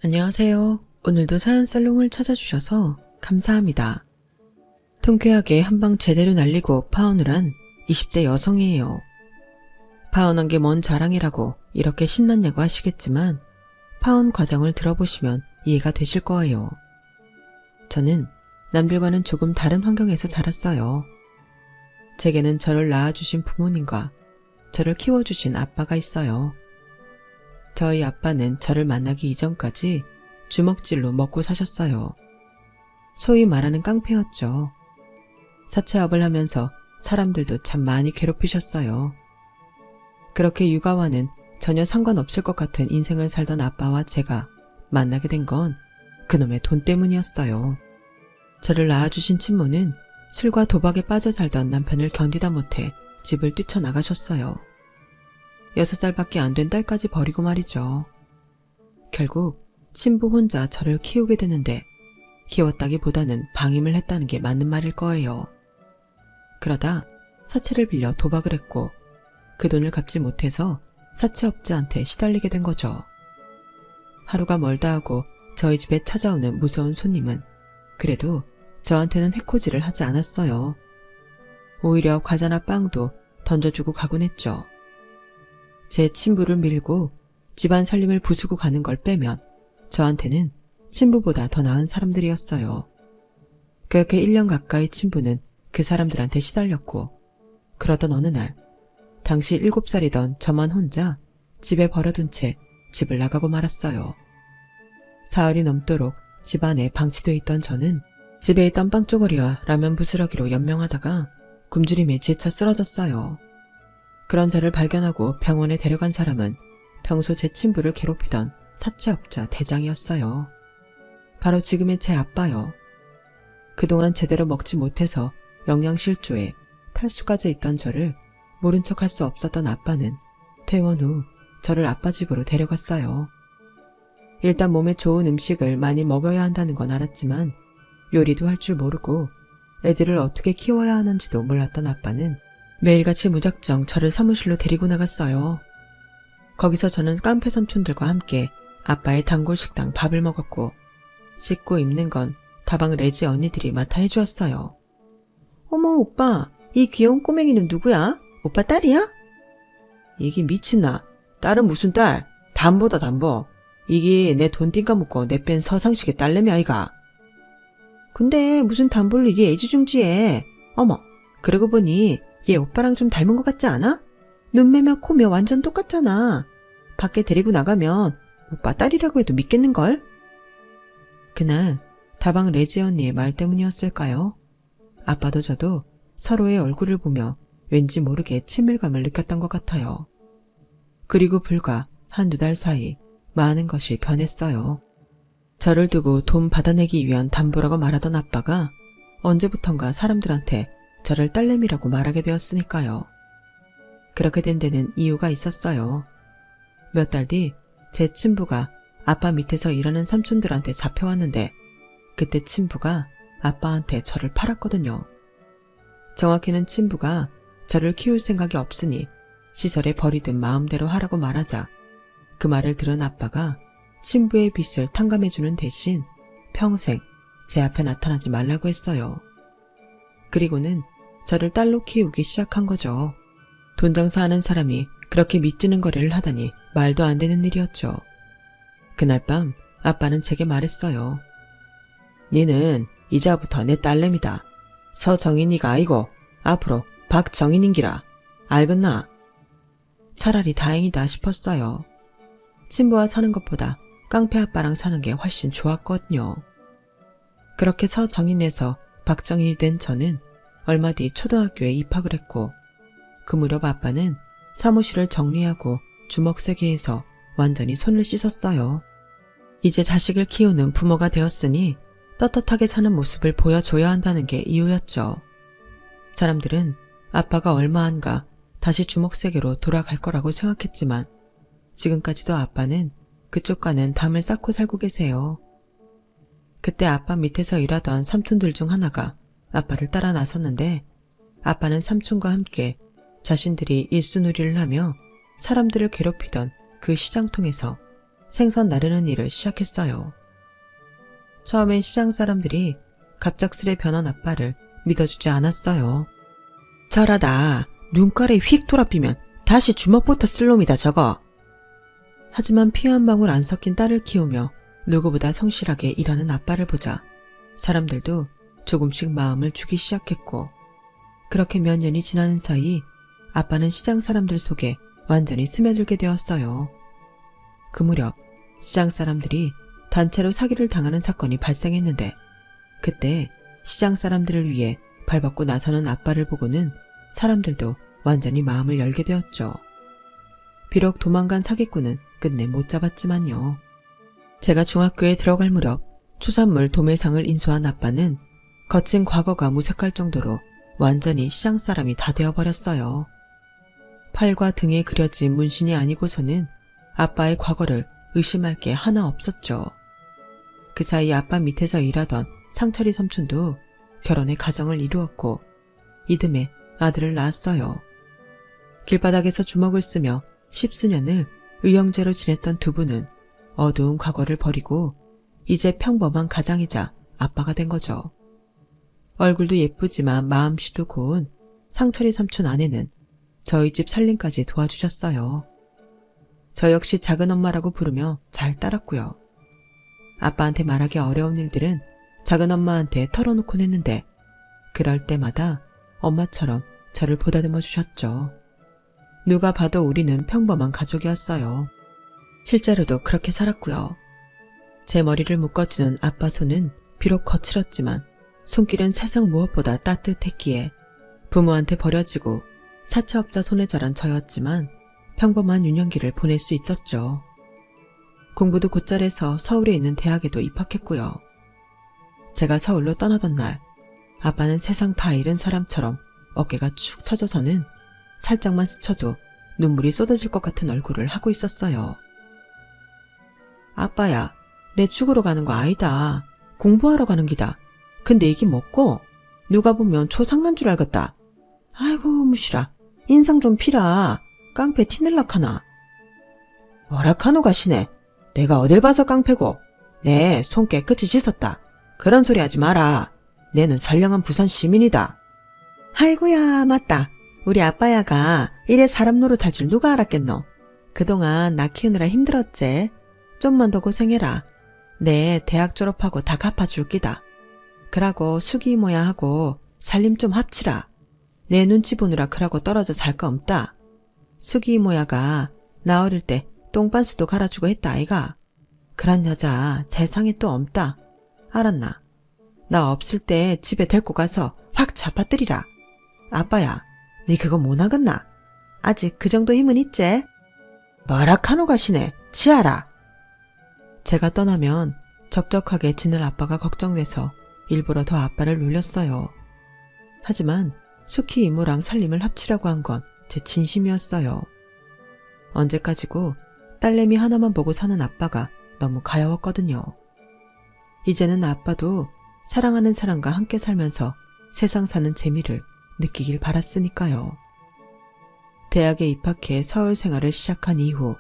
안녕하세요. 오늘도 사연살롱을 찾아주셔서 감사합니다. 통쾌하게 한방 제대로 날리고 파혼을 한 20대 여성이에요. 파혼한 게 뭔 자랑이라고 이렇게 신났냐고 하시겠지만 파혼 과정을 들어보시면 이해가 되실 거예요. 저는 남들과는 조금 다른 환경에서 자랐어요. 제게는 저를 낳아주신 부모님과 저를 키워주신 아빠가 있어요. 저희 아빠는 저를 만나기 이전까지 주먹질로 먹고 사셨어요. 소위 말하는 깡패였죠. 사채업을 하면서 사람들도 참 많이 괴롭히셨어요. 그렇게 육아와는 전혀 상관없을 것 같은 인생을 살던 아빠와 제가 만나게 된 건 그놈의 돈 때문이었어요. 저를 낳아주신 친모는 술과 도박에 빠져 살던 남편을 견디다 못해 집을 뛰쳐나가셨어요. 6살밖에 안 된 딸까지 버리고 말이죠. 결국 친부 혼자 저를 키우게 되는데 키웠다기보다는 방임을 했다는 게 맞는 말일 거예요. 그러다 사채를 빌려 도박을 했고 그 돈을 갚지 못해서 사채업자한테 시달리게 된 거죠. 하루가 멀다 하고 저희 집에 찾아오는 무서운 손님은 그래도 저한테는 해코지를 하지 않았어요. 오히려 과자나 빵도 던져주고 가곤 했죠. 제 친부를 밀고 집안 살림을 부수고 가는 걸 빼면 저한테는 친부보다 더 나은 사람들이었어요. 그렇게 1년 가까이 친부는 그 사람들한테 시달렸고 그러던 어느 날 당시 7살이던 저만 혼자 집에 버려둔 채 집을 나가고 말았어요. 사흘이 넘도록 집안에 방치돼 있던 저는 집에 있던 빵조거리와 라면 부스러기로 연명하다가 굶주림에 지쳐 쓰러졌어요. 그런 저를 발견하고 병원에 데려간 사람은 평소 제 친부를 괴롭히던 사채업자 대장이었어요. 바로 지금의 제 아빠요. 그동안 제대로 먹지 못해서 영양실조에 탈수까지 있던 저를 모른 척할 수 없었던 아빠는 퇴원 후 저를 아빠 집으로 데려갔어요. 일단 몸에 좋은 음식을 많이 먹여야 한다는 건 알았지만 요리도 할 줄 모르고 애들을 어떻게 키워야 하는지도 몰랐던 아빠는 매일같이 무작정 저를 사무실로 데리고 나갔어요. 거기서 저는 깡패 삼촌들과 함께 아빠의 단골 식당 밥을 먹었고 씻고 입는 건 다방 레지 언니들이 맡아 해주었어요. 어머 오빠, 이 귀여운 꼬맹이는 누구야? 오빠 딸이야? 이게 미친나. 딸은 무슨 딸? 담보다 담보. 이게 내 돈 띵까 먹고 내 뺀 서상식의 딸내미 아이가. 근데 무슨 담보를 이리 애지중지해. 어머, 그러고 보니 얘 오빠랑 좀 닮은 것 같지 않아? 눈매며 코며 완전 똑같잖아. 밖에 데리고 나가면 오빠 딸이라고 해도 믿겠는걸? 그날 다방 레지 언니의 말 때문이었을까요? 아빠도 저도 서로의 얼굴을 보며 왠지 모르게 친밀감을 느꼈던 것 같아요. 그리고 불과 한두 달 사이 많은 것이 변했어요. 저를 두고 돈 받아내기 위한 담보라고 말하던 아빠가 언제부턴가 사람들한테 저를 딸내미라고 말하게 되었으니까요. 그렇게 된 데는 이유가 있었어요. 몇 달 뒤 제 친부가 아빠 밑에서 일하는 삼촌들한테 잡혀왔는데 그때 친부가 아빠한테 저를 팔았거든요. 정확히는 친부가 저를 키울 생각이 없으니 시설에 버리든 마음대로 하라고 말하자 그 말을 들은 아빠가 친부의 빚을 탕감해주는 대신 평생 제 앞에 나타나지 말라고 했어요. 그리고는 저를 딸로 키우기 시작한 거죠. 돈 장사하는 사람이 그렇게 밑지는 거래를 하다니 말도 안 되는 일이었죠. 그날 밤 아빠는 제게 말했어요. 니는 이제부터 내 딸내미다. 서정인이가 아니고 앞으로 박정인인기라. 알겠나? 차라리 다행이다 싶었어요. 친부와 사는 것보다 깡패 아빠랑 사는 게 훨씬 좋았거든요. 그렇게 서정인에서 박정인이 된 저는 얼마 뒤 초등학교에 입학을 했고 그 무렵 아빠는 사무실을 정리하고 주먹세계에서 완전히 손을 씻었어요. 이제 자식을 키우는 부모가 되었으니 떳떳하게 사는 모습을 보여줘야 한다는 게 이유였죠. 사람들은 아빠가 얼마 안가 다시 주먹세계로 돌아갈 거라고 생각했지만 지금까지도 아빠는 그쪽과는 담을 쌓고 살고 계세요. 그때 아빠 밑에서 일하던 삼촌들 중 하나가 아빠를 따라 나섰는데 아빠는 삼촌과 함께 자신들이 일수놀이를 하며 사람들을 괴롭히던 그 시장통에서 생선 나르는 일을 시작했어요. 처음엔 시장 사람들이 갑작스레 변한 아빠를 믿어주지 않았어요. 저러다 눈깔에 휙 돌아삐면 다시 주먹부터 쓸 놈이다 저거. 하지만 피 한 방울 안 섞인 딸을 키우며 누구보다 성실하게 일하는 아빠를 보자 사람들도 조금씩 마음을 주기 시작했고, 그렇게 몇 년이 지나는 사이 아빠는 시장 사람들 속에 완전히 스며들게 되었어요. 그 무렵 시장 사람들이 단체로 사기를 당하는 사건이 발생했는데, 그때 시장 사람들을 위해 발벗고 나서는 아빠를 보고는 사람들도 완전히 마음을 열게 되었죠. 비록 도망간 사기꾼은 끝내 못 잡았지만요. 제가 중학교에 들어갈 무렵 추산물 도매상을 인수한 아빠는 거친 과거가 무색할 정도로 완전히 시장 사람이 다 되어버렸어요. 팔과 등에 그려진 문신이 아니고서는 아빠의 과거를 의심할 게 하나 없었죠. 그 사이 아빠 밑에서 일하던 상철이 삼촌도 결혼해 가정을 이루었고 이듬해 아들을 낳았어요. 길바닥에서 주먹을 쓰며 십수년을 의형제로 지냈던 두 분은 어두운 과거를 버리고 이제 평범한 가장이자 아빠가 된 거죠. 얼굴도 예쁘지만 마음씨도 고운 상철이 삼촌 아내는 저희 집 살림까지 도와주셨어요. 저 역시 작은 엄마라고 부르며 잘 따랐고요. 아빠한테 말하기 어려운 일들은 작은 엄마한테 털어놓곤 했는데 그럴 때마다 엄마처럼 저를 보다듬어 주셨죠. 누가 봐도 우리는 평범한 가족이었어요. 실제로도 그렇게 살았고요. 제 머리를 묶어주는 아빠 손은 비록 거칠었지만 손길은 세상 무엇보다 따뜻했기에 부모한테 버려지고 사채업자 손에 자란 저였지만 평범한 유년기를 보낼 수 있었죠. 공부도 곧잘해서 서울에 있는 대학에도 입학했고요. 제가 서울로 떠나던 날 아빠는 세상 다 잃은 사람처럼 어깨가 축 터져서는 살짝만 스쳐도 눈물이 쏟아질 것 같은 얼굴을 하고 있었어요. 아빠야, 내 죽으러 가는 거 아니다. 공부하러 가는 기다. 근데 이게 뭐고? 누가 보면 초상난 줄 알겠다. 아이고 무시라. 인상 좀 피라. 깡패 티낼락하나. 뭐라 카노 가시네. 내가 어딜 봐서 깡패고. 내 손 깨끗이 씻었다. 그런 소리 하지 마라. 내는 선량한 부산 시민이다. 아이고야 맞다. 우리 아빠야가 이래 사람 노릇할 줄 누가 알았겠노. 그동안 나 키우느라 힘들었지. 좀만 더 고생해라. 내 대학 졸업하고 다 갚아줄 기다. 그러고 수기 이모야 하고 살림 좀 합치라. 내 눈치 보느라 그러고 떨어져 살 거 없다. 수기 이모야가 나 어릴 때 똥반스도 갈아주고 했다 아이가. 그런 여자 세상에 또 없다. 알았나? 나 없을 때 집에 데리고 가서 확 잡아뜨리라. 아빠야, 니 그거 못하겠나? 아직 그 정도 힘은 있지? 뭐라 카노 가시네. 치아라. 제가 떠나면 적적하게 지낼 아빠가 걱정돼서 일부러 더 아빠를 놀렸어요. 하지만 수키 이모랑 살림을 합치라고 한 건 제 진심이었어요. 언제까지고 딸내미 하나만 보고 사는 아빠가 너무 가여웠거든요. 이제는 아빠도 사랑하는 사람과 함께 살면서 세상 사는 재미를 느끼길 바랐으니까요. 대학에 입학해 서울 생활을 시작한 이후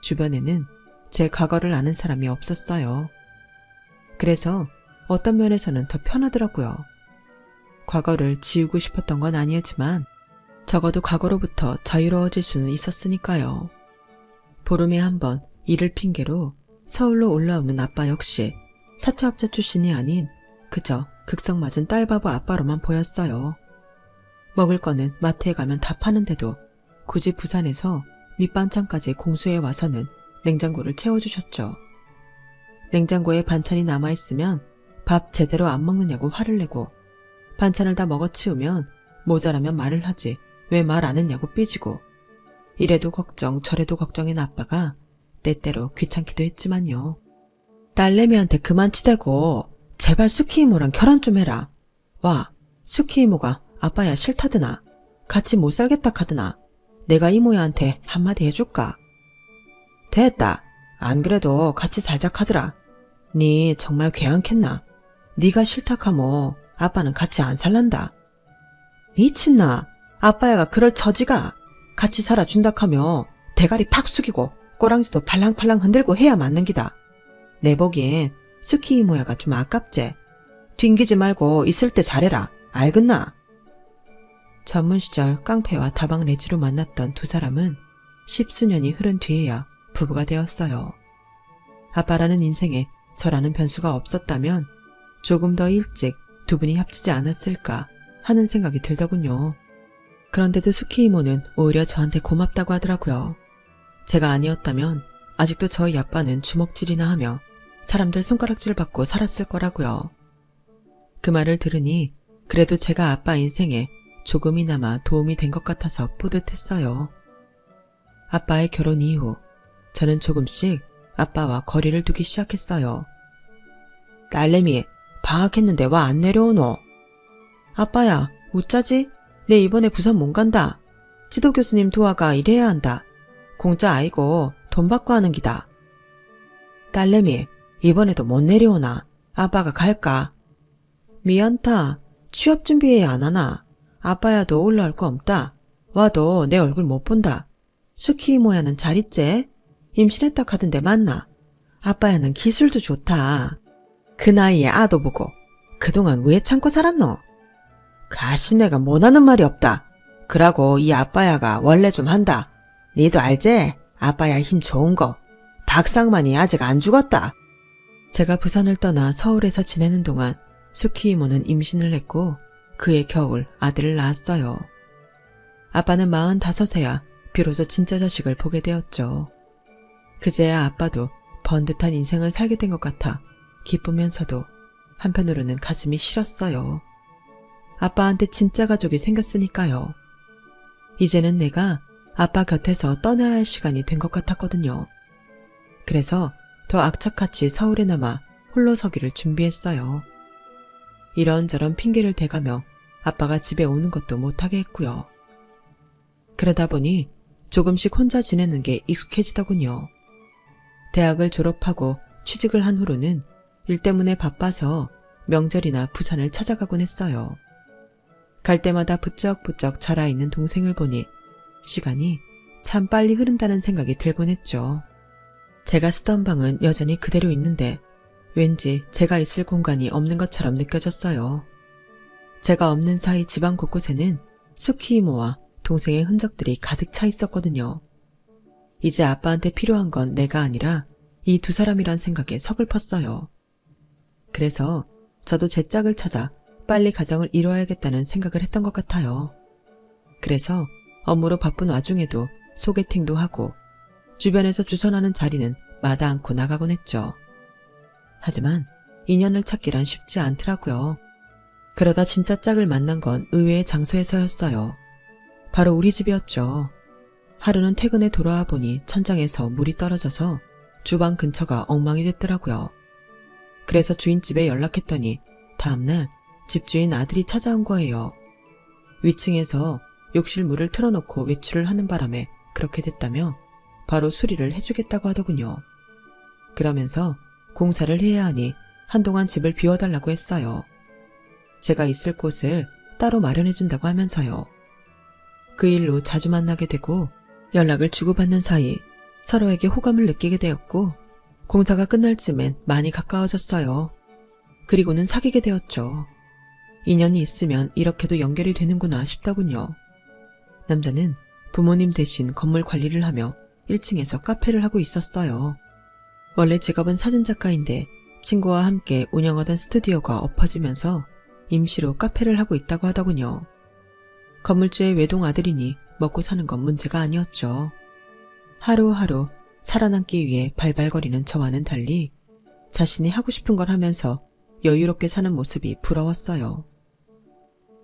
주변에는 제 과거를 아는 사람이 없었어요. 그래서 어떤 면에서는 더 편하더라고요. 과거를 지우고 싶었던 건 아니었지만 적어도 과거로부터 자유로워질 수는 있었으니까요. 보름에 한 번 일을 핑계로 서울로 올라오는 아빠 역시 사채업자 출신이 아닌 그저 극성맞은 딸바보 아빠로만 보였어요. 먹을 거는 마트에 가면 다 파는데도 굳이 부산에서 밑반찬까지 공수해 와서는 냉장고를 채워주셨죠. 냉장고에 반찬이 남아있으면 밥 제대로 안 먹느냐고 화를 내고 반찬을 다 먹어치우면 모자라면 말을 하지 왜 말 안 했냐고 삐지고 이래도 걱정 저래도 걱정인 아빠가 때때로 귀찮기도 했지만요. 딸내미한테 그만 치대고 제발 수키 이모랑 결혼 좀 해라. 와, 수키 이모가 아빠야 싫다드나. 같이 못 살겠다 카드나. 내가 이모야한테 한마디 해줄까? 됐다. 안 그래도 같이 살자 카드라. 니 정말 괴한겠나? 니가 싫다카모 아빠는 같이 안 살란다. 미친나. 아빠야가 그럴 처지가 같이 살아준다카며 대가리 팍 숙이고 꼬랑지도 팔랑팔랑 흔들고 해야 맞는 기다. 내 보기엔 스키 이모야가 좀 아깝제. 튕기지 말고 있을 때 잘해라. 알겠나? 전문 시절 깡패와 다방 레지로 만났던 두 사람은 10수년이 흐른 뒤에야 부부가 되었어요. 아빠라는 인생에 저라는 변수가 없었다면 조금 더 일찍 두 분이 합치지 않았을까 하는 생각이 들더군요. 그런데도 스키 이모는 오히려 저한테 고맙다고 하더라고요. 제가 아니었다면 아직도 저희 아빠는 주먹질이나 하며 사람들 손가락질 받고 살았을 거라고요. 그 말을 들으니 그래도 제가 아빠 인생에 조금이나마 도움이 된 것 같아서 뿌듯했어요. 아빠의 결혼 이후 저는 조금씩 아빠와 거리를 두기 시작했어요. 딸내미, 방학했는데 와 안 내려오노? 아빠야, 어쩌지? 내 이번에 부산 못 간다. 지도 교수님 도와가 일해야 한다. 공짜 아이고 돈 받고 하는 기다. 딸내미, 이번에도 못 내려오나? 아빠가 갈까? 미안타. 취업 준비해야 안 하나? 아빠야도 올라올 거 없다. 와도 내 얼굴 못 본다. 스키 이모야는 잘 있제? 임신했다 카던데 맞나? 아빠야는 기술도 좋다. 그 나이에 아도 보고 그동안 왜 참고 살았노? 가시네가 못하는 말이 없다. 그러고 이 아빠야가 원래 좀 한다. 니도 알제? 아빠야 힘 좋은 거. 박상만이 아직 안 죽었다. 제가 부산을 떠나 서울에서 지내는 동안 수키 이모는 임신을 했고 그해 겨울 아들을 낳았어요. 아빠는 45세야 비로소 진짜 자식을 보게 되었죠. 그제야 아빠도 번듯한 인생을 살게 된 것 같아 기쁘면서도 한편으로는 가슴이 시렸어요. 아빠한테 진짜 가족이 생겼으니까요. 이제는 내가 아빠 곁에서 떠나야 할 시간이 된 것 같았거든요. 그래서 더 악착같이 서울에 남아 홀로 서기를 준비했어요. 이런저런 핑계를 대가며 아빠가 집에 오는 것도 못하게 했고요. 그러다 보니 조금씩 혼자 지내는 게 익숙해지더군요. 대학을 졸업하고 취직을 한 후로는 일 때문에 바빠서 명절이나 부산을 찾아가곤 했어요. 갈 때마다 부쩍부쩍 자라있는 동생을 보니 시간이 참 빨리 흐른다는 생각이 들곤 했죠. 제가 쓰던 방은 여전히 그대로 있는데 왠지 제가 있을 공간이 없는 것처럼 느껴졌어요. 제가 없는 사이 집안 곳곳에는 수키 이모와 동생의 흔적들이 가득 차 있었거든요. 이제 아빠한테 필요한 건 내가 아니라 이 두 사람이란 생각에 서글펐어요. 그래서 저도 제 짝을 찾아 빨리 가정을 이뤄야겠다는 생각을 했던 것 같아요. 그래서 업무로 바쁜 와중에도 소개팅도 하고 주변에서 주선하는 자리는 마다 않고 나가곤 했죠. 하지만 인연을 찾기란 쉽지 않더라고요. 그러다 진짜 짝을 만난 건 의외의 장소에서였어요. 바로 우리 집이었죠. 하루는 퇴근에 돌아와 보니 천장에서 물이 떨어져서 주방 근처가 엉망이 됐더라고요. 그래서 주인집에 연락했더니 다음날 집주인 아들이 찾아온 거예요. 위층에서 욕실 물을 틀어놓고 외출을 하는 바람에 그렇게 됐다며 바로 수리를 해주겠다고 하더군요. 그러면서 공사를 해야 하니 한동안 집을 비워달라고 했어요. 제가 있을 곳을 따로 마련해준다고 하면서요. 그 일로 자주 만나게 되고 연락을 주고받는 사이 서로에게 호감을 느끼게 되었고 공사가 끝날 쯤엔 많이 가까워졌어요. 그리고는 사귀게 되었죠. 인연이 있으면 이렇게도 연결이 되는구나 싶더군요. 남자는 부모님 대신 건물 관리를 하며 1층에서 카페를 하고 있었어요. 원래 직업은 사진작가인데 친구와 함께 운영하던 스튜디오가 엎어지면서 임시로 카페를 하고 있다고 하더군요. 건물주의 외동 아들이니 먹고 사는 건 문제가 아니었죠. 하루하루 살아남기 위해 발발거리는 저와는 달리 자신이 하고 싶은 걸 하면서 여유롭게 사는 모습이 부러웠어요.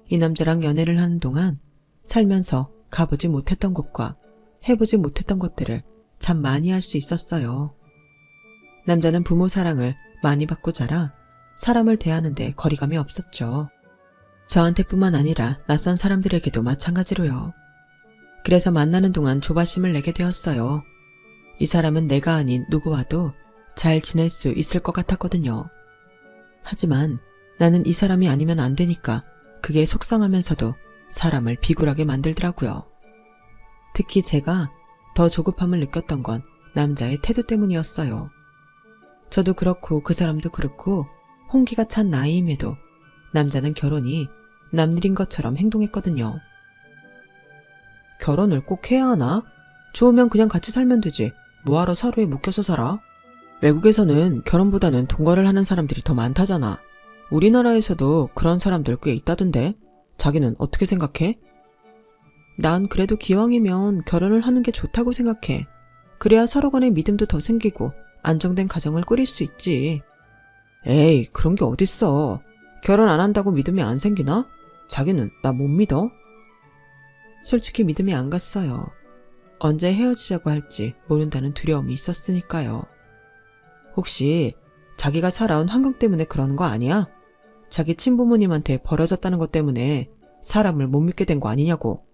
이 남자랑 연애를 하는 동안 살면서 가보지 못했던 곳과 해보지 못했던 것들을 참 많이 할 수 있었어요. 남자는 부모 사랑을 많이 받고 자라 사람을 대하는데 거리감이 없었죠. 저한테뿐만 아니라 낯선 사람들에게도 마찬가지로요. 그래서 만나는 동안 조바심을 내게 되었어요. 이 사람은 내가 아닌 누구와도 잘 지낼 수 있을 것 같았거든요. 하지만 나는 이 사람이 아니면 안 되니까 그게 속상하면서도 사람을 비굴하게 만들더라고요. 특히 제가 더 조급함을 느꼈던 건 남자의 태도 때문이었어요. 저도 그렇고 그 사람도 그렇고 홍기가 찬 나이임에도 남자는 결혼이 남일인 것처럼 행동했거든요. 결혼을 꼭 해야 하나? 좋으면 그냥 같이 살면 되지. 뭐하러 서로에 묶여서 살아? 외국에서는 결혼보다는 동거를 하는 사람들이 더 많다잖아. 우리나라에서도 그런 사람들 꽤 있다던데. 자기는 어떻게 생각해? 난 그래도 기왕이면 결혼을 하는 게 좋다고 생각해. 그래야 서로 간의 믿음도 더 생기고 안정된 가정을 꾸릴 수 있지. 에이, 그런 게 어딨어. 결혼 안 한다고 믿음이 안 생기나? 자기는 나 못 믿어? 솔직히 믿음이 안 갔어요. 언제 헤어지자고 할지 모른다는 두려움이 있었으니까요. 혹시 자기가 살아온 환경 때문에 그러는 거 아니야? 자기 친부모님한테 버려졌다는 것 때문에 사람을 못 믿게 된 거 아니냐고.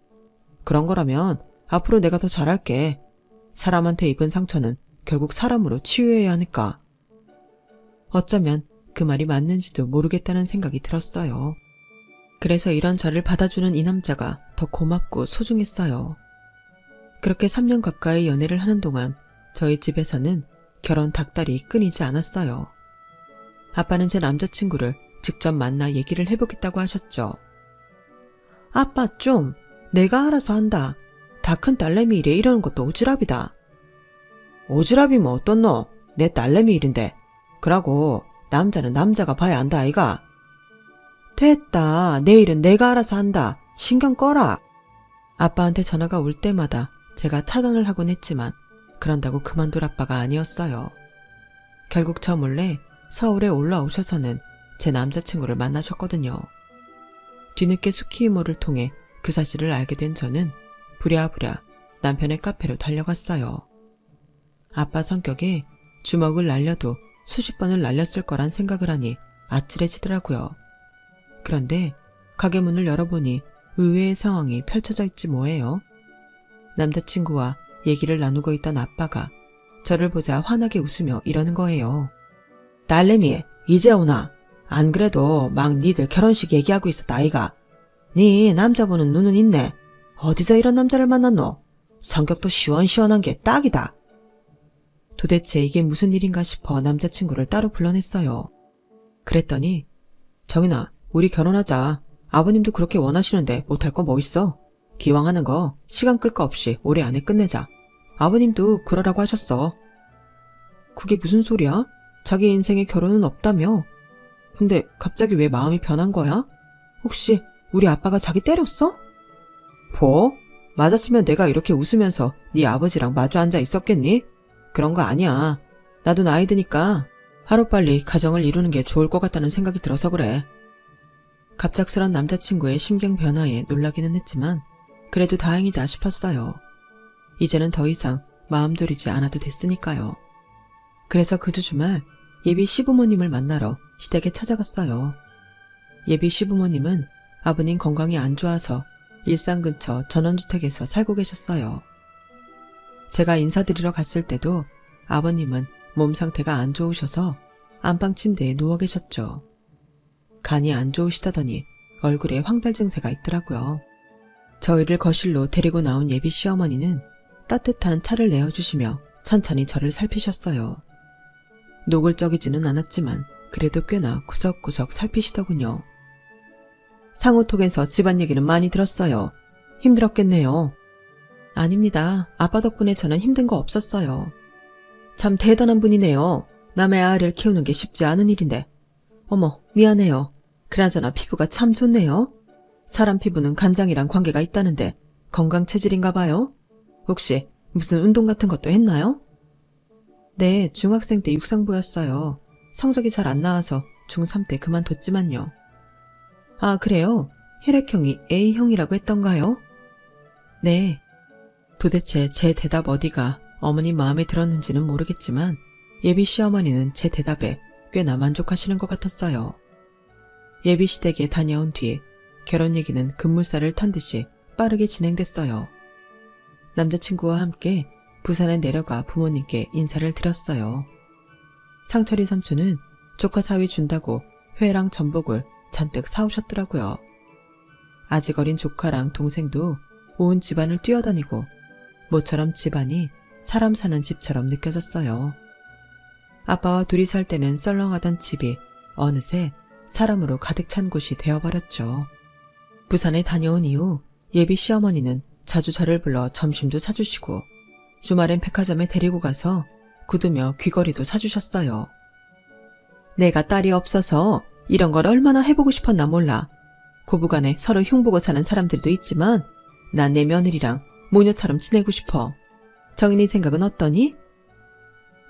그런 거라면 앞으로 내가 더 잘할게. 사람한테 입은 상처는 결국 사람으로 치유해야 하니까. 어쩌면 그 말이 맞는지도 모르겠다는 생각이 들었어요. 그래서 이런 저를 받아주는 이 남자가 더 고맙고 소중했어요. 그렇게 3년 가까이 연애를 하는 동안 저희 집에서는 결혼 닭다리 끊이지 않았어요. 아빠는 제 남자친구를 직접 만나 얘기를 해보겠다고 하셨죠. 아빠 좀 내가 알아서 한다. 다 큰 딸내미 일에 이러는 것도 오지랖이다. 오지랖이면 어떤 너? 내 딸내미 일인데. 그러고 남자는 남자가 봐야 한다 아이가. 됐다. 내일은 내가 알아서 한다. 신경 꺼라. 아빠한테 전화가 올 때마다 제가 타단을 하곤 했지만 그런다고 그만둘 아빠가 아니었어요. 결국 저 몰래 서울에 올라오셔서는 제 남자친구를 만나셨거든요. 뒤늦게 수키 이모를 통해 그 사실을 알게 된 저는 부랴부랴 남편의 카페로 달려갔어요. 아빠 성격에 주먹을 날려도 수십 번을 날렸을 거란 생각을 하니 아찔해지더라고요. 그런데 가게 문을 열어보니 의외의 상황이 펼쳐져 있지 뭐예요. 남자친구와 얘기를 나누고 있던 아빠가 저를 보자 환하게 웃으며 이러는 거예요. 딸내미 이제 오나? 안 그래도 막 니들 결혼식 얘기하고 있었다 아이가. 니 남자 보는 눈은 있네. 어디서 이런 남자를 만났노? 성격도 시원시원한 게 딱이다. 도대체 이게 무슨 일인가 싶어 남자친구를 따로 불러냈어요. 그랬더니 정인아 우리 결혼하자. 아버님도 그렇게 원하시는데 못할 거 뭐 있어? 기왕 하는 거 시간 끌 거 없이 올해 안에 끝내자. 아버님도 그러라고 하셨어. 그게 무슨 소리야? 자기 인생에 결혼은 없다며? 근데 갑자기 왜 마음이 변한 거야? 혹시 우리 아빠가 자기 때렸어? 뭐? 맞았으면 내가 이렇게 웃으면서 네 아버지랑 마주 앉아 있었겠니? 그런 거 아니야. 나도 나이 드니까 하루빨리 가정을 이루는 게 좋을 것 같다는 생각이 들어서 그래. 갑작스런 남자친구의 심경 변화에 놀라기는 했지만 그래도 다행이다 싶었어요. 이제는 더 이상 마음 졸이지 않아도 됐으니까요. 그래서 그 주 주말 예비 시부모님을 만나러 시댁에 찾아갔어요. 예비 시부모님은 아버님 건강이 안 좋아서 일산 근처 전원주택에서 살고 계셨어요. 제가 인사드리러 갔을 때도 아버님은 몸 상태가 안 좋으셔서 안방 침대에 누워 계셨죠. 간이 안 좋으시다더니 얼굴에 황달 증세가 있더라고요. 저희를 거실로 데리고 나온 예비 시어머니는 따뜻한 차를 내어주시며 천천히 저를 살피셨어요. 노골적이지는 않았지만 그래도 꽤나 구석구석 살피시더군요. 상호톡에서 집안 얘기는 많이 들었어요. 힘들었겠네요. 아닙니다. 아빠 덕분에 저는 힘든 거 없었어요. 참 대단한 분이네요. 남의 아이를 키우는 게 쉽지 않은 일인데. 어머, 미안해요. 그나저나 피부가 참 좋네요. 사람 피부는 간장이랑 관계가 있다는데 건강 체질인가 봐요? 혹시 무슨 운동 같은 것도 했나요? 네, 중학생 때 육상부였어요. 성적이 잘 안 나와서 중3 때 그만뒀지만요. 아, 그래요? 혈액형이 A형이라고 했던가요? 네. 도대체 제 대답 어디가 어머니 마음에 들었는지는 모르겠지만 예비 시어머니는 제 대답에 꽤나 만족하시는 것 같았어요. 예비 시댁에 다녀온 뒤 결혼 얘기는 급물살을 탄 듯이 빠르게 진행됐어요. 남자친구와 함께 부산에 내려가 부모님께 인사를 드렸어요. 상철이 삼촌은 조카 사위 준다고 회랑 전복을 잔뜩 사오셨더라고요. 아직 어린 조카랑 동생도 온 집안을 뛰어다니고 모처럼 집안이 사람 사는 집처럼 느껴졌어요. 아빠와 둘이 살 때는 썰렁하던 집이 어느새 사람으로 가득 찬 곳이 되어버렸죠. 부산에 다녀온 이후 예비 시어머니는 자주 저를 불러 점심도 사주시고 주말엔 백화점에 데리고 가서 구두며 귀걸이도 사주셨어요. 내가 딸이 없어서 이런 걸 얼마나 해보고 싶었나 몰라. 고부간에 서로 흉보고 사는 사람들도 있지만 난 내 며느리랑 모녀처럼 지내고 싶어. 정인이 생각은 어떠니?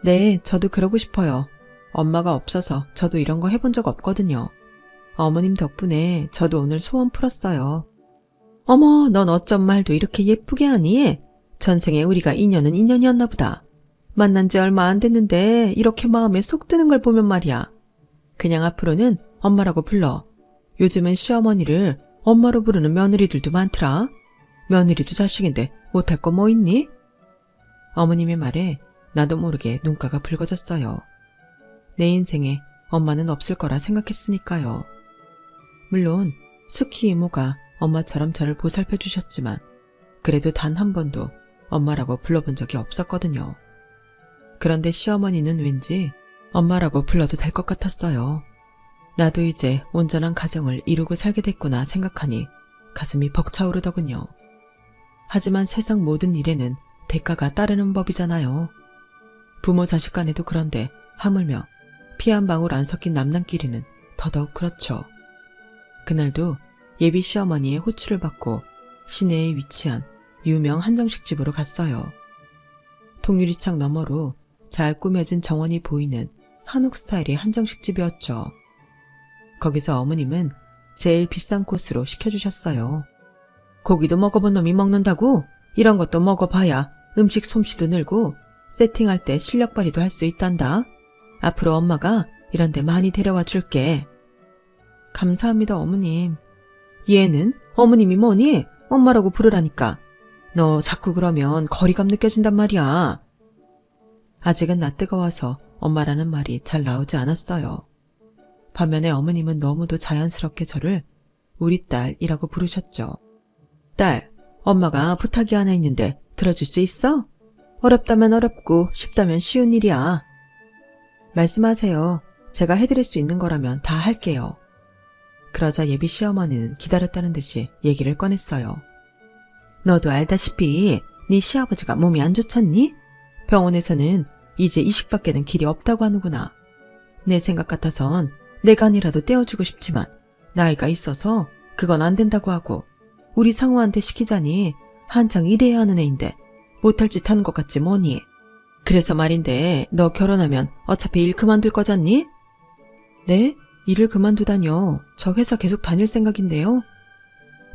네, 저도 그러고 싶어요. 엄마가 없어서 저도 이런 거 해본 적 없거든요. 어머님 덕분에 저도 오늘 소원 풀었어요. 어머, 넌 어쩜 말도 이렇게 예쁘게 하니? 전생에 우리가 인연은 인연이었나 보다. 만난 지 얼마 안 됐는데 이렇게 마음에 쏙 드는 걸 보면 말이야. 그냥 앞으로는 엄마라고 불러. 요즘은 시어머니를 엄마로 부르는 며느리들도 많더라. 며느리도 자식인데 못할 거 뭐 있니? 어머님의 말에 나도 모르게 눈가가 붉어졌어요. 내 인생에 엄마는 없을 거라 생각했으니까요. 물론 수키 이모가 엄마처럼 저를 보살펴 주셨지만 그래도 단 한 번도 엄마라고 불러본 적이 없었거든요. 그런데 시어머니는 왠지 엄마라고 불러도 될 것 같았어요. 나도 이제 온전한 가정을 이루고 살게 됐구나 생각하니 가슴이 벅차오르더군요. 하지만 세상 모든 일에는 대가가 따르는 법이잖아요. 부모 자식 간에도 그런데 하물며 피 한 방울 안 섞인 남남끼리는 더더욱 그렇죠. 그날도 예비 시어머니의 호출을 받고 시내에 위치한 유명 한정식집으로 갔어요. 통유리창 너머로 잘 꾸며진 정원이 보이는 한옥 스타일의 한정식집이었죠. 거기서 어머님은 제일 비싼 코스로 시켜주셨어요. 고기도 먹어본 놈이 먹는다고? 이런 것도 먹어봐야 음식 솜씨도 늘고 세팅할 때 실력 발휘도 할 수 있단다. 앞으로 엄마가 이런 데 많이 데려와 줄게. 감사합니다, 어머님. 얘는 어머님이 뭐니? 엄마라고 부르라니까. 너 자꾸 그러면 거리감 느껴진단 말이야. 아직은 나 뜨거워서 엄마라는 말이 잘 나오지 않았어요. 반면에 어머님은 너무도 자연스럽게 저를 우리 딸이라고 부르셨죠. 딸, 엄마가 부탁이 하나 있는데 들어줄 수 있어? 어렵다면 어렵고 쉽다면 쉬운 일이야. 말씀하세요. 제가 해드릴 수 있는 거라면 다 할게요. 그러자 예비 시어머니는 기다렸다는 듯이 얘기를 꺼냈어요. 너도 알다시피 네 시아버지가 몸이 안 좋잖니? 병원에서는 이제 이식밖에는 길이 없다고 하는구나. 내 생각 같아선 내 간이라도 떼어주고 싶지만 나이가 있어서 그건 안 된다고 하고 우리 상우한테 시키자니 한창 일해야 하는 애인데 못할 짓 하는 것 같지 뭐니. 그래서 말인데 너 결혼하면 어차피 일 그만둘 거잖니? 네? 일을 그만두다뇨. 저 회사 계속 다닐 생각인데요.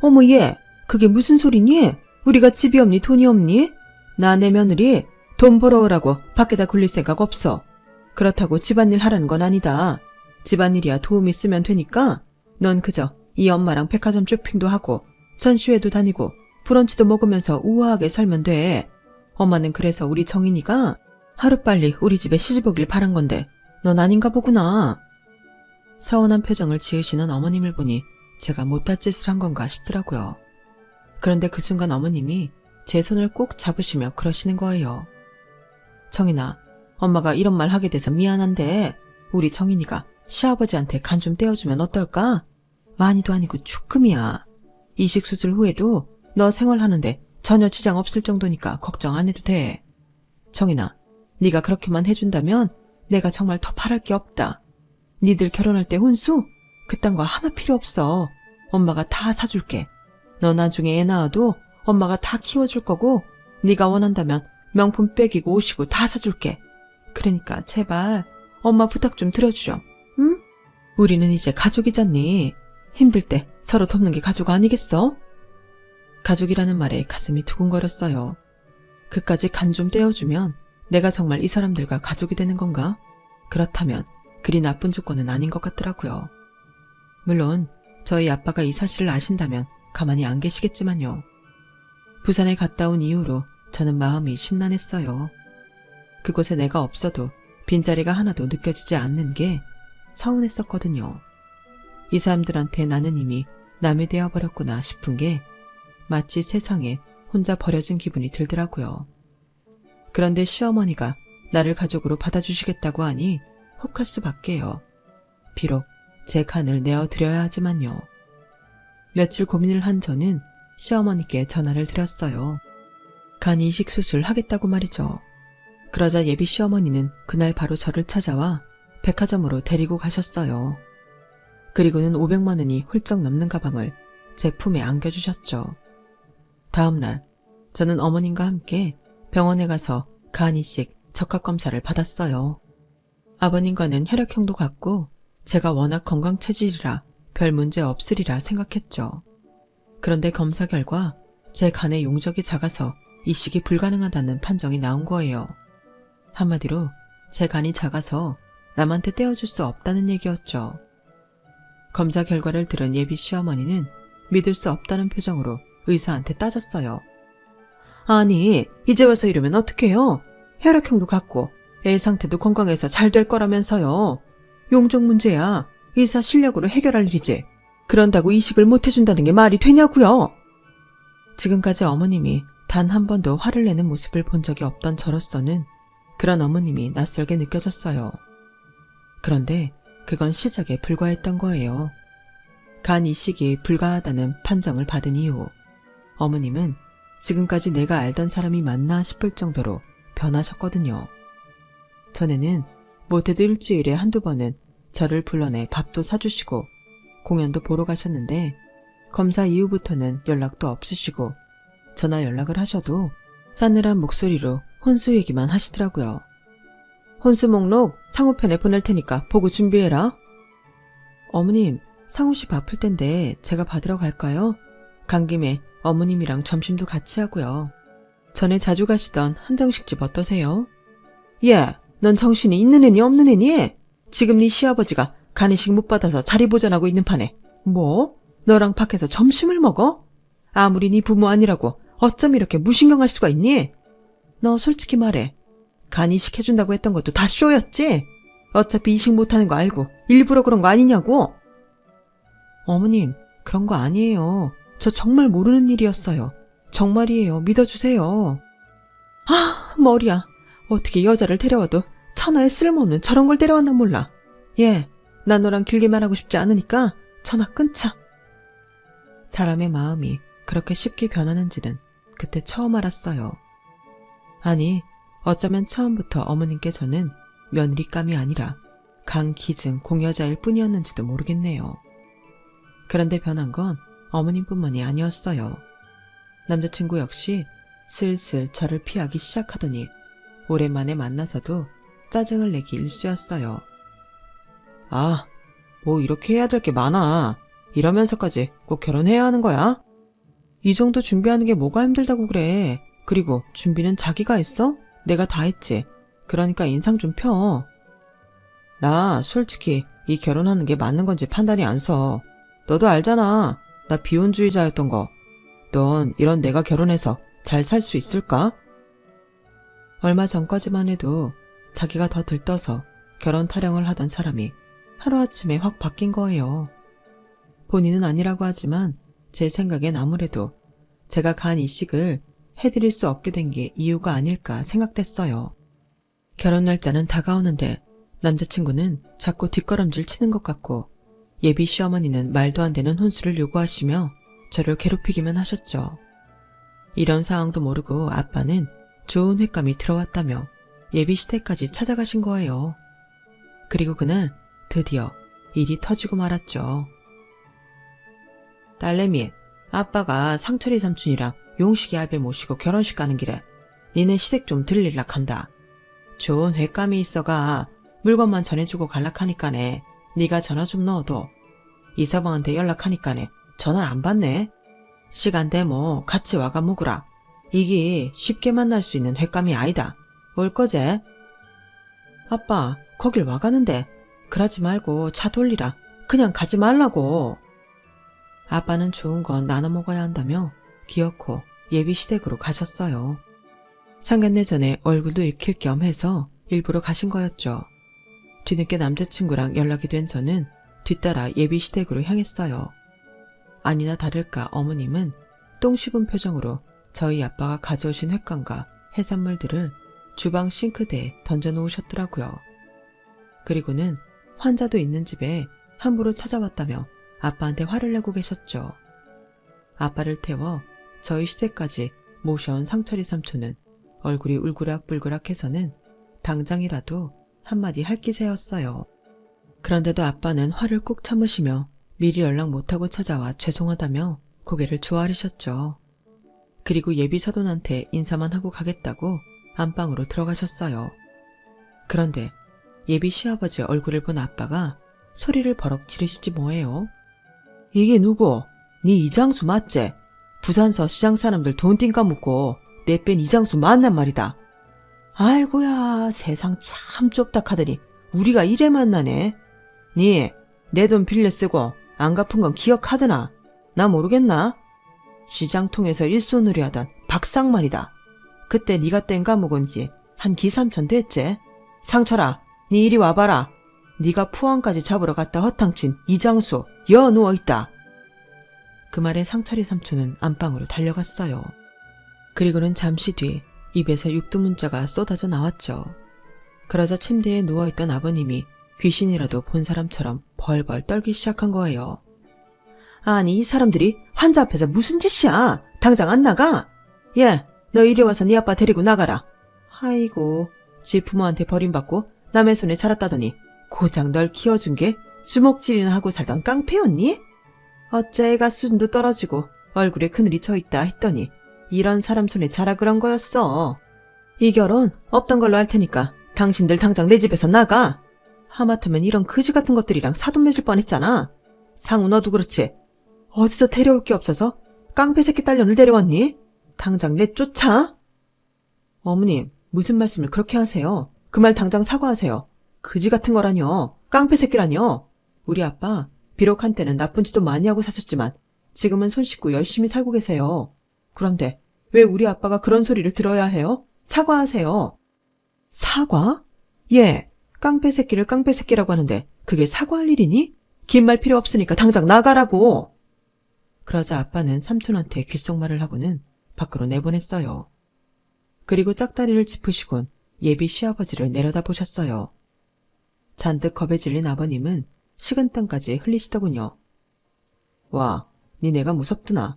어머 얘, 그게 무슨 소리니? 우리가 집이 없니 돈이 없니? 나 내 며느리 돈 벌어오라고 밖에다 굴릴 생각 없어. 그렇다고 집안일 하라는 건 아니다. 집안일이야 도움이 쓰면 되니까 넌 그저 이 엄마랑 백화점 쇼핑도 하고 전시회도 다니고 브런치도 먹으면서 우아하게 살면 돼. 엄마는 그래서 우리 정인이가 하루빨리 우리 집에 시집 오길 바란 건데 넌 아닌가 보구나. 서운한 표정을 지으시는 어머님을 보니 제가 못할 짓을 한 건가 싶더라고요. 그런데 그 순간 어머님이 제 손을 꼭 잡으시며 그러시는 거예요. 정인아, 엄마가 이런 말 하게 돼서 미안한데 우리 정인이가 시아버지한테 간 좀 떼어주면 어떨까? 많이도 아니고 조금이야. 이식 수술 후에도 너 생활하는데 전혀 지장 없을 정도니까 걱정 안 해도 돼. 정인아, 네가 그렇게만 해준다면 내가 정말 더 바랄 게 없다. 니들 결혼할 때 혼수? 그딴 거 하나 필요 없어. 엄마가 다 사줄게. 너 나중에 애 낳아도 엄마가 다 키워줄 거고 네가 원한다면 명품 백이고 옷이고 다 사줄게. 그러니까 제발 엄마 부탁 좀 들어주렴. 응? 우리는 이제 가족이잖니. 힘들 때 서로 돕는 게 가족 아니겠어? 가족이라는 말에 가슴이 두근거렸어요. 그까지 간 좀 떼어주면 내가 정말 이 사람들과 가족이 되는 건가? 그렇다면 그리 나쁜 조건은 아닌 것 같더라고요. 물론 저희 아빠가 이 사실을 아신다면 가만히 안 계시겠지만요. 부산에 갔다 온 이후로 저는 마음이 심란했어요. 그곳에 내가 없어도 빈자리가 하나도 느껴지지 않는 게 서운했었거든요. 이 사람들한테 나는 이미 남이 되어버렸구나 싶은 게 마치 세상에 혼자 버려진 기분이 들더라고요. 그런데 시어머니가 나를 가족으로 받아주시겠다고 하니 혹할 수밖에요. 비록 제 간을 내어드려야 하지만요. 며칠 고민을 한 저는 시어머니께 전화를 드렸어요. 간 이식 수술 하겠다고 말이죠. 그러자 예비 시어머니는 그날 바로 저를 찾아와 백화점으로 데리고 가셨어요. 그리고는 500만 원이 훌쩍 넘는 가방을 제 품에 안겨주셨죠. 다음 날 저는 어머님과 함께 병원에 가서 간 이식 적합검사를 받았어요. 아버님과는 혈액형도 같고 제가 워낙 건강 체질이라 별 문제 없으리라 생각했죠. 그런데 검사 결과 제 간의 용적이 작아서 이식이 불가능하다는 판정이 나온 거예요. 한마디로 제 간이 작아서 남한테 떼어줄 수 없다는 얘기였죠. 검사 결과를 들은 예비 시어머니는 믿을 수 없다는 표정으로 의사한테 따졌어요. 아니, 이제 와서 이러면 어떡해요? 혈액형도 같고 애 상태도 건강해서 잘 될 거라면서요. 용적 문제야 의사 실력으로 해결할 일이지. 그런다고 이식을 못 해준다는 게 말이 되냐고요? 지금까지 어머님이 단 한 번도 화를 내는 모습을 본 적이 없던 저로서는 그런 어머님이 낯설게 느껴졌어요. 그런데 그건 시작에 불과했던 거예요. 간 이식이 불가하다는 판정을 받은 이후 어머님은 지금까지 내가 알던 사람이 맞나 싶을 정도로 변하셨거든요. 전에는 못해도 일주일에 한두 번은 저를 불러내 밥도 사주시고 공연도 보러 가셨는데 검사 이후부터는 연락도 없으시고 전화 연락을 하셔도 싸늘한 목소리로 혼수 얘기만 하시더라고요. 혼수 목록 상우편에 보낼 테니까 보고 준비해라. 어머님, 상우씨 바쁠 텐데 제가 받으러 갈까요? 간 김에 어머님이랑 점심도 같이 하고요. 전에 자주 가시던 한정식집 어떠세요? 예, 넌 정신이 있는 애니 없는 애니? 지금 네 시아버지가 간이식 못 받아서 자리 보전하고 있는 판에 뭐? 너랑 밖에서 점심을 먹어? 아무리 네 부모 아니라고 어쩜 이렇게 무신경할 수가 있니? 너 솔직히 말해. 간 이식 해준다고 했던 것도 다 쇼였지? 어차피 이식 못하는 거 알고 일부러 그런 거 아니냐고? 어머님, 그런 거 아니에요. 저 정말 모르는 일이었어요. 정말이에요. 믿어주세요. 아, 머리야. 어떻게 여자를 데려와도 천하에 쓸모없는 저런 걸 데려왔나 몰라. 예, 난 너랑 길게 말하고 싶지 않으니까 전화 끊자. 사람의 마음이 그렇게 쉽게 변하는지는 그때 처음 알았어요. 아니, 어쩌면 처음부터 어머님께 저는 며느리감이 아니라 강기증 공여자일 뿐이었는지도 모르겠네요. 그런데 변한 건 어머님뿐만이 아니었어요. 남자친구 역시 슬슬 저를 피하기 시작하더니 오랜만에 만나서도 짜증을 내기 일쑤였어요. 아, 뭐 이렇게 해야 될 게 많아. 이러면서까지 꼭 결혼해야 하는 거야? 이 정도 준비하는 게 뭐가 힘들다고 그래. 그리고 준비는 자기가 했어? 내가 다 했지. 그러니까 인상 좀 펴. 나 솔직히 이 결혼하는 게 맞는 건지 판단이 안 서. 너도 알잖아. 나 비혼주의자였던 거. 넌 이런 내가 결혼해서 잘 살 수 있을까? 얼마 전까지만 해도 자기가 더 들떠서 결혼 타령을 하던 사람이 하루아침에 확 바뀐 거예요. 본인은 아니라고 하지만 제 생각엔 아무래도 제가 간 이식을 해드릴 수 없게 된 게 이유가 아닐까 생각됐어요. 결혼 날짜는 다가오는데 남자친구는 자꾸 뒷걸음질 치는 것 같고 예비 시어머니는 말도 안 되는 혼수를 요구하시며 저를 괴롭히기만 하셨죠. 이런 상황도 모르고 아빠는 좋은 횟감이 들어왔다며 예비 시댁까지 찾아가신 거예요. 그리고 그날 드디어 일이 터지고 말았죠. 딸내미, 아빠가 상철이 삼촌이랑 용식이 할배 모시고 결혼식 가는 길에 니네 시댁 좀 들릴락 한다. 좋은 횟감이 있어가 물건만 전해주고 갈락하니까네 니가 전화 좀 넣어도 이서방한테 연락하니까네 전화를 안 받네. 시간 되모 같이 와가 묵으라. 이게 쉽게 만날 수 있는 횟감이 아니다. 올 거제? 아빠, 거길 와가는데 그러지 말고 차 돌리라. 그냥 가지 말라고. 아빠는 좋은 건 나눠 먹어야 한다며 기어코 예비 시댁으로 가셨어요. 상견례 전에 얼굴도 익힐 겸 해서 일부러 가신 거였죠. 뒤늦게 남자친구랑 연락이 된 저는 뒤따라 예비 시댁으로 향했어요. 아니나 다를까 어머님은 똥 씹은 표정으로 저희 아빠가 가져오신 횟감과 해산물들을 주방 싱크대에 던져놓으셨더라고요. 그리고는 환자도 있는 집에 함부로 찾아왔다며 아빠한테 화를 내고 계셨죠. 아빠를 태워 저희 시댁까지 모셔온 상철이 삼촌은 얼굴이 울그락불그락해서는 당장이라도 한마디 할 기세였어요. 그런데도 아빠는 화를 꾹 참으시며 미리 연락 못하고 찾아와 죄송하다며 고개를 조아리셨죠. 그리고 예비 사돈한테 인사만 하고 가겠다고 안방으로 들어가셨어요. 그런데 예비 시아버지 얼굴을 본 아빠가 소리를 버럭 지르시지 뭐예요. 이게 누구? 네 이장수 맞지? 부산서 시장 사람들 돈 띵까 묻고 내 뺀 이장수 맞단 말이다. 아이고야, 세상 참 좁다 카더니 우리가 이래 만나네. 니 내 돈 빌려 쓰고 안 갚은 건 기억하드나? 나 모르겠나? 시장 통해서 일손으로 하던 박상 말이다. 그때 니가 땡 까먹은 게 한 기삼천 됐지? 상철아, 니 이리 와봐라. 니가 포항까지 잡으러 갔다 허탕친 이장수 여 누워있다. 그 말에 상철이 삼촌은 안방으로 달려갔어요. 그리고는 잠시 뒤 입에서 육두문자가 쏟아져 나왔죠. 그러자 침대에 누워있던 아버님이 귀신이라도 본 사람처럼 벌벌 떨기 시작한 거예요. 아니, 이 사람들이 환자 앞에서 무슨 짓이야? 당장 안 나가? 예, 너 이리 와서 네 아빠 데리고 나가라. 아이고, 지 부모한테 버림받고 남의 손에 자랐다더니 고작 널 키워준 게 주먹질이나 하고 살던 깡패였니? 어째 애가 수준도 떨어지고 얼굴에 그늘이 져있다 했더니 이런 사람 손에 자라 그런 거였어. 이 결혼 없던 걸로 할 테니까 당신들 당장 내 집에서 나가. 하마터면 이런 그지 같은 것들이랑 사돈 맺을 뻔했잖아. 상우 너도 그렇지. 어디서 데려올 게 없어서 깡패 새끼 딸년을 데려왔니? 당장 내쫓아. 어머님, 무슨 말씀을 그렇게 하세요? 그 말 당장 사과하세요. 그지 같은 거라뇨. 깡패 새끼라뇨. 우리 아빠 비록 한때는 나쁜 짓도 많이 하고 사셨지만 지금은 손 씻고 열심히 살고 계세요. 그런데 왜 우리 아빠가 그런 소리를 들어야 해요? 사과하세요. 사과? 예, 깡패 새끼를 깡패 새끼라고 하는데 그게 사과할 일이니? 긴 말 필요 없으니까 당장 나가라고. 그러자 아빠는 삼촌한테 귓속말을 하고는 밖으로 내보냈어요. 그리고 짝다리를 짚으시곤 예비 시아버지를 내려다보셨어요. 잔뜩 겁에 질린 아버님은 식은땀까지 흘리시더군요. 와, 니네가 무섭드나?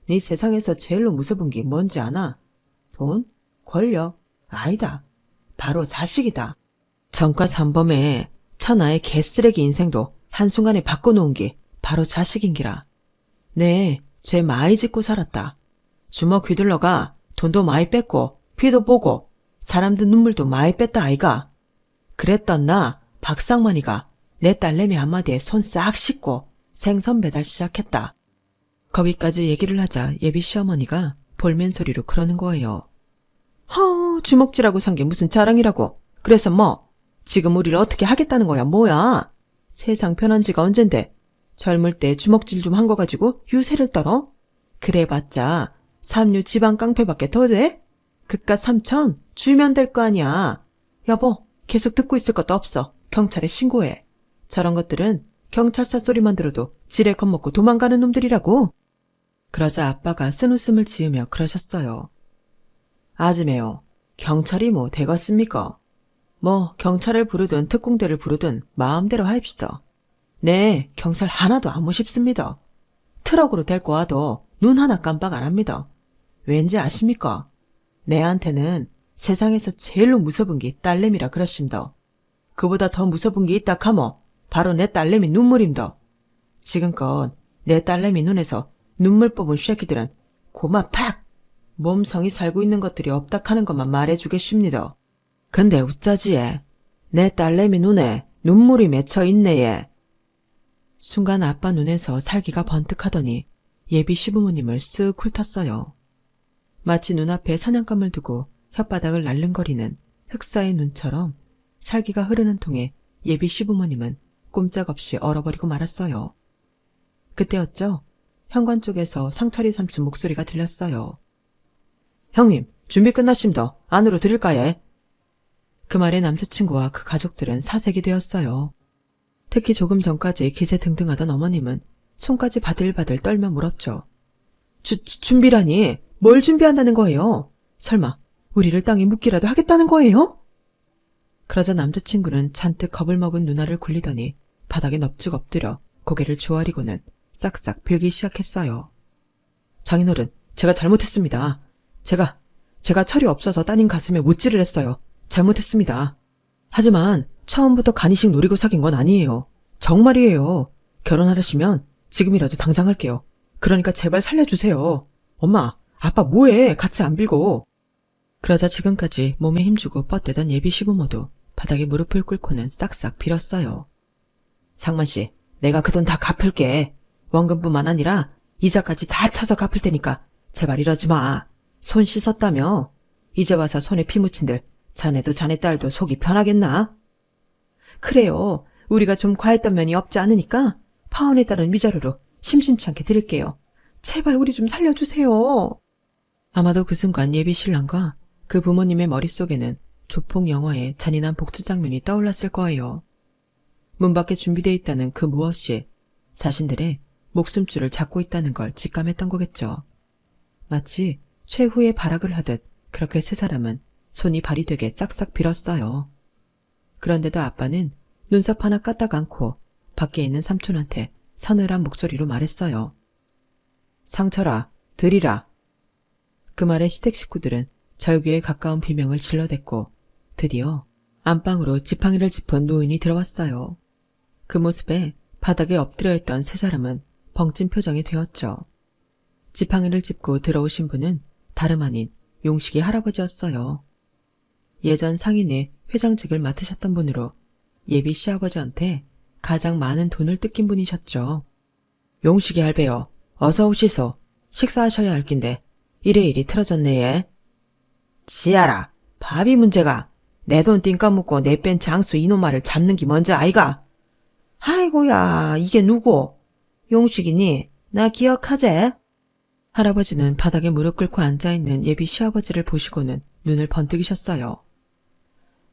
네 세상에서 제일로 무서운 게 뭔지 아나? 돈? 권력? 아니다. 바로 자식이다. 전과 삼범에 천하의 개쓰레기 인생도 한순간에 바꿔놓은 게 바로 자식인기라. 네, 쟤 많이 짓고 살았다. 주먹 휘둘러가 돈도 많이 뺐고 피도 보고 사람들 눈물도 많이 뺐다 아이가. 그랬던 나 박상만이가 내 딸내미 한마디에 손 싹 씻고 생선 배달 시작했다. 거기까지 얘기를 하자 예비 시어머니가 볼멘 소리로 그러는 거예요. 주먹질하고 산 게 무슨 자랑이라고. 그래서 뭐 지금 우리를 어떻게 하겠다는 거야 뭐야. 세상 편한 지가 언젠데 젊을 때 주먹질 좀 한 거 가지고 유세를 떨어? 그래봤자 삼류 지방 깡패밖에 더 돼? 그깟 3천 주면 될 거 아니야. 여보, 계속 듣고 있을 것도 없어. 경찰에 신고해. 저런 것들은 경찰서 소리만 들어도 지레 겁먹고 도망가는 놈들이라고. 그러자 아빠가 쓴웃음을 지으며 그러셨어요. 아즈매요, 경찰이 뭐 되겠습니까? 뭐 경찰을 부르든 특공대를 부르든 마음대로 하입시다. 네, 경찰 하나도 안 무십습니다. 트럭으로 데리고 와도 눈 하나 깜빡 안 합니다. 왠지 아십니까? 내한테는 세상에서 제일로 무서운 게 딸내미라 그러십니다. 그보다 더 무서운 게 있다 카모 바로 내 딸내미 눈물입니다. 지금껏 내 딸내미 눈에서 눈물 뽑은 쉐키들은 고마 팍! 몸성이 살고 있는 것들이 없다 하는 것만 말해주겠습니다. 근데 우짜지에 내 딸내미 눈에 눈물이 맺혀 있네 예. 순간 아빠 눈에서 살기가 번뜩하더니 예비 시부모님을 쓱 훑었어요. 마치 눈앞에 사냥감을 두고 혓바닥을 날름거리는 흑사의 눈처럼 살기가 흐르는 통에 예비 시부모님은 꼼짝없이 얼어버리고 말았어요. 그때였죠. 현관 쪽에서 상철이 삼촌 목소리가 들렸어요. 형님, 준비 끝났습니다. 안으로 들을까요? 그 말에 남자친구와 그 가족들은 사색이 되었어요. 특히 조금 전까지 기세 등등하던 어머님은 손까지 바들바들 떨며 물었죠. 준비라니 뭘 준비한다는 거예요? 설마 우리를 땅에 묻기라도 하겠다는 거예요? 그러자 남자친구는 잔뜩 겁을 먹은 누나를 굴리더니 바닥에 넙죽 엎드려 고개를 조아리고는 싹싹 빌기 시작했어요. 장인어른, 제가 잘못했습니다. 제가 철이 없어서 따님 가슴에 못질을 했어요. 잘못했습니다. 하지만 처음부터 간이식 노리고 사귄 건 아니에요. 정말이에요. 결혼하려시면 지금이라도 당장 할게요. 그러니까 제발 살려주세요. 엄마, 아빠 뭐해? 같이 안 빌고. 그러자 지금까지 몸에 힘주고 뻗대던 예비 시부모도 바닥에 무릎을 꿇고는 싹싹 빌었어요. 상만씨, 내가 그 돈 다 갚을게. 원금뿐만 아니라 이자까지 다 쳐서 갚을 테니까 제발 이러지 마. 손 씻었다며? 이제 와서 손에 피 묻힌들 자네도 자네 딸도 속이 편하겠나? 그래요. 우리가 좀 과했던 면이 없지 않으니까 파혼에 따른 위자료로 심심치 않게 드릴게요. 제발 우리 좀 살려주세요. 아마도 그 순간 예비 신랑과 그 부모님의 머릿속에는 조폭 영화의 잔인한 복수 장면이 떠올랐을 거예요. 문 밖에 준비되어 있다는 그 무엇이 자신들의 목숨줄을 잡고 있다는 걸 직감했던 거겠죠. 마치 최후의 발악을 하듯 그렇게 세 사람은 손이 발이 되게 싹싹 빌었어요. 그런데도 아빠는 눈썹 하나 까딱 않고 밖에 있는 삼촌한테 서늘한 목소리로 말했어요. 상철아, 들이라. 그 말에 시댁 식구들은 절규에 가까운 비명을 질러댔고 드디어 안방으로 지팡이를 짚은 노인이 들어왔어요. 그 모습에 바닥에 엎드려 있던 세 사람은 벙찐 표정이 되었죠. 지팡이를 짚고 들어오신 분은 다름 아닌 용식이 할아버지였어요. 예전 상인의 회장직을 맡으셨던 분으로 예비 시아버지한테 가장 많은 돈을 뜯긴 분이셨죠. 용식이 할배요. 어서 오시소. 식사하셔야 할 낀데 이래 틀어졌네 얘. 지아라. 밥이 문제가. 내 돈 띵까 묻고 내 뺀 장수 이놈아를 잡는 게 먼저 아이가. 아이고야 이게 누구? 용식이니? 나 기억하제? 할아버지는 바닥에 무릎 꿇고 앉아있는 예비 시아버지를 보시고는 눈을 번뜩이셨어요.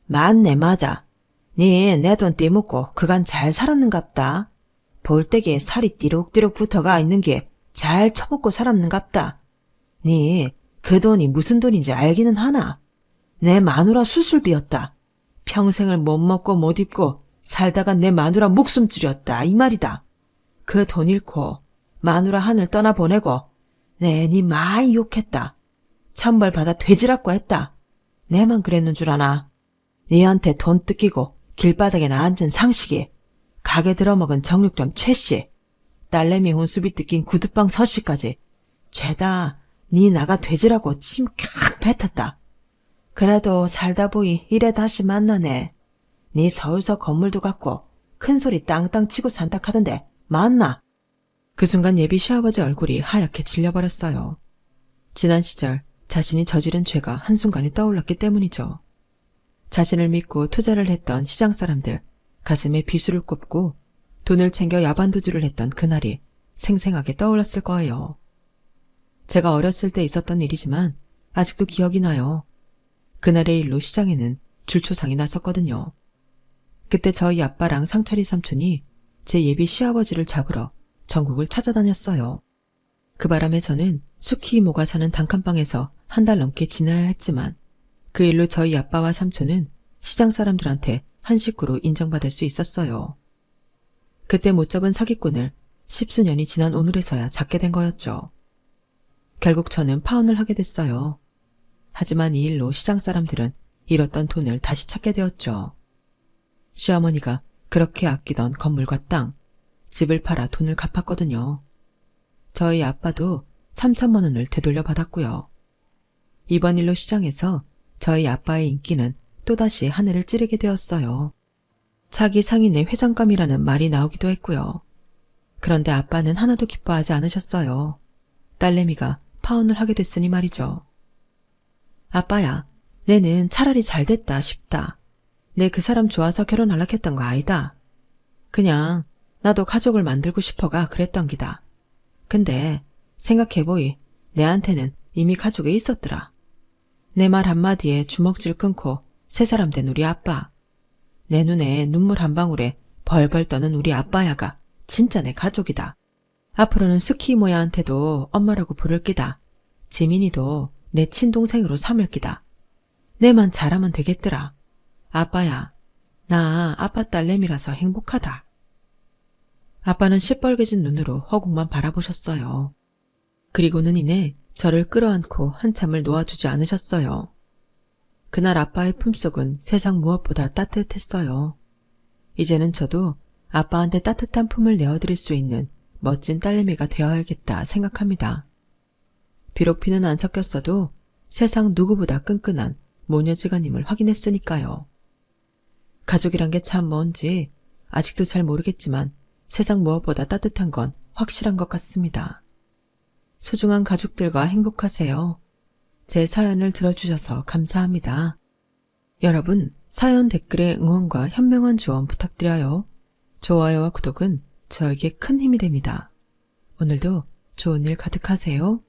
맞네 맞아. 니 내 돈 떼묻고 그간 잘 살았는갑다. 볼때기에 살이 띠룩띠룩 붙어가 있는 게 잘 처먹고 살았는갑다. 니 그 돈이 무슨 돈인지 알기는 하나? 내 마누라 수술비였다. 평생을 못 먹고 못 입고 살다가 내 마누라 목숨줄이었다 이 말이다. 그 돈 잃고 마누라 하늘 떠나보내고 내 니 많이 욕했다. 천벌받아 돼지라고 했다. 내만 그랬는 줄 아나. 니한테 돈 뜯기고 길바닥에 앉은 상식이, 가게 들어먹은 정육점 최씨, 딸내미 혼수비 뜯긴 구두방 서씨까지 죄다 니 나가 돼지라고 침 캬 뱉었다. 그래도 살다 보이 이래 다시 만나네. 니 서울서 건물도 갖고 큰소리 땅땅 치고 산탁하던데 맞나? 그 순간 예비 시아버지 얼굴이 하얗게 질려버렸어요. 지난 시절 자신이 저지른 죄가 한순간에 떠올랐기 때문이죠. 자신을 믿고 투자를 했던 시장 사람들 가슴에 비수를 꼽고 돈을 챙겨 야반도주를 했던 그날이 생생하게 떠올랐을 거예요. 제가 어렸을 때 있었던 일이지만 아직도 기억이 나요. 그날의 일로 시장에는 줄초상이 났었거든요. 그때 저희 아빠랑 상철이 삼촌이 제 예비 시아버지를 잡으러 전국을 찾아다녔어요. 그 바람에 저는 숙희 이모가 사는 단칸방에서 한 달 넘게 지내야 했지만 그 일로 저희 아빠와 삼촌은 시장 사람들한테 한 식구로 인정받을 수 있었어요. 그때 못 잡은 사기꾼을 10수년이 지난 오늘에서야 잡게 된 거였죠. 결국 저는 파혼을 하게 됐어요. 하지만 이 일로 시장 사람들은 잃었던 돈을 다시 찾게 되었죠. 시어머니가 그렇게 아끼던 건물과 땅, 집을 팔아 돈을 갚았거든요. 저희 아빠도 3천만 원을 되돌려 받았고요. 이번 일로 시장에서 저희 아빠의 인기는 또다시 하늘을 찌르게 되었어요. 차기 상인의 회장감이라는 말이 나오기도 했고요. 그런데 아빠는 하나도 기뻐하지 않으셨어요. 딸내미가 파혼을 하게 됐으니 말이죠. 아빠야, 내는 차라리 잘 됐다 싶다. 내 그 사람 좋아서 결혼하려고 했던 거 아니다. 그냥 나도 가족을 만들고 싶어가 그랬던 기다. 근데 생각해보이 내한테는 이미 가족이 있었더라. 내 말 한마디에 주먹질 끊고 새 사람 된 우리 아빠. 내 눈에 눈물 한 방울에 벌벌 떠는 우리 아빠야가 진짜 내 가족이다. 앞으로는 스키 이모야한테도 엄마라고 부를 기다. 지민이도 내 친동생으로 삼을 기다. 내만 잘하면 되겠더라. 아빠야, 나 아빠 딸내미라서 행복하다. 아빠는 시뻘개진 눈으로 허공만 바라보셨어요. 그리고는 이내 저를 끌어안고 한참을 놓아주지 않으셨어요. 그날 아빠의 품속은 세상 무엇보다 따뜻했어요. 이제는 저도 아빠한테 따뜻한 품을 내어드릴 수 있는 멋진 딸내미가 되어야겠다 생각합니다. 비록 피는 안 섞였어도 세상 누구보다 끈끈한 모녀지간임을 확인했으니까요. 가족이란 게 참 뭔지 아직도 잘 모르겠지만 세상 무엇보다 따뜻한 건 확실한 것 같습니다. 소중한 가족들과 행복하세요. 제 사연을 들어주셔서 감사합니다. 여러분, 사연 댓글에 응원과 현명한 조언 부탁드려요. 좋아요와 구독은 저에게 큰 힘이 됩니다. 오늘도 좋은 일 가득하세요.